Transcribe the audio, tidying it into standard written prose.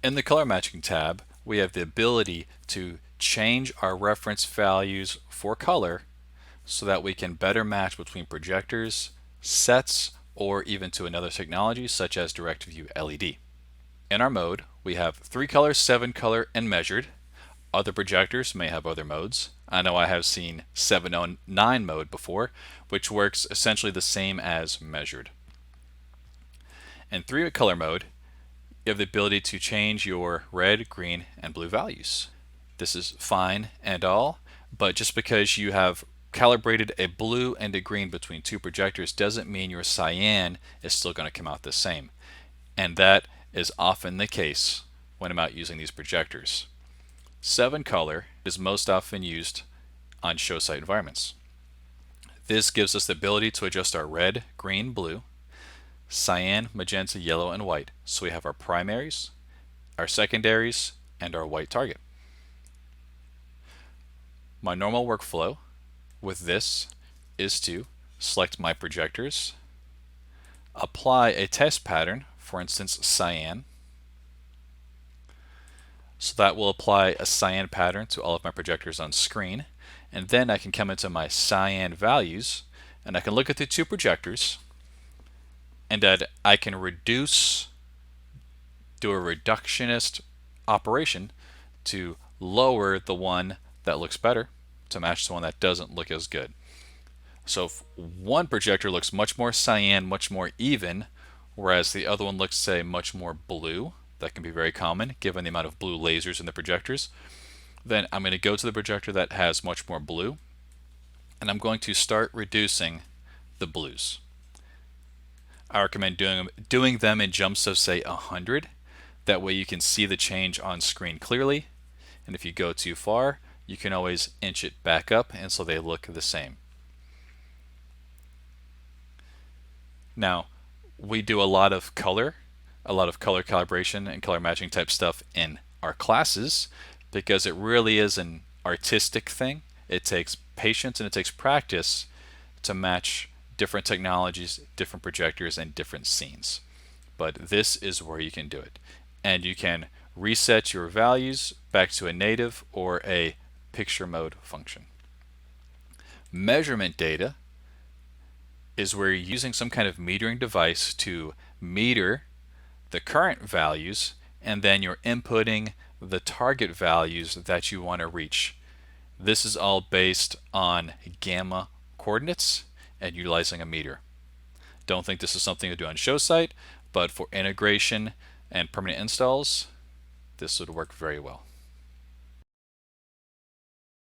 In the color matching tab, we have the ability to change our reference values for color so that we can better match between projectors, sets, or even to another technology such as direct view LED. In our mode, we have 3 color, 7 color, and measured. Other projectors may have other modes. I know I have seen 709 mode before, which works essentially the same as measured. In 3 color mode, you have the ability to change your red, green, and blue values. This is fine and all, but just because you have calibrated a blue and a green between 2 projectors doesn't mean your cyan is still going to come out the same. And that is often the case when I'm out using these projectors. 7 color is most often used on show site environments. This gives us the ability to adjust our red, green, blue, cyan, magenta, yellow, and white. So we have our primaries, our secondaries, and our white target. My normal workflow with this is to select my projectors, apply a test pattern, for instance cyan. So that will apply a cyan pattern to all of my projectors on screen. And then I can come into my cyan values and I can look at the 2 projectors and I can do a reductionist operation to lower the one that looks better to match the one that doesn't look as good. So if one projector looks much more cyan, much more even, whereas the other one looks, say, much more blue, that can be very common given the amount of blue lasers in the projectors, then I'm going to go to the projector that has much more blue, and I'm going to start reducing the blues. I recommend doing them in jumps of, say, 100. That way you can see the change on screen clearly, and if you go too far, you can always inch it back up and so they look the same. Now, we do a lot of color calibration and color matching type stuff in our classes because it really is an artistic thing. It takes patience and it takes practice to match different technologies, different projectors, and different scenes. But this is where you can do it. And you can reset your values back to a native or a picture mode function. Measurement data is where you're using some kind of metering device to meter the current values, and then you're inputting the target values that you want to reach. This is all based on gamma coordinates and utilizing a meter. Don't think this is something to do on show site, but for integration and permanent installs, this would work very well.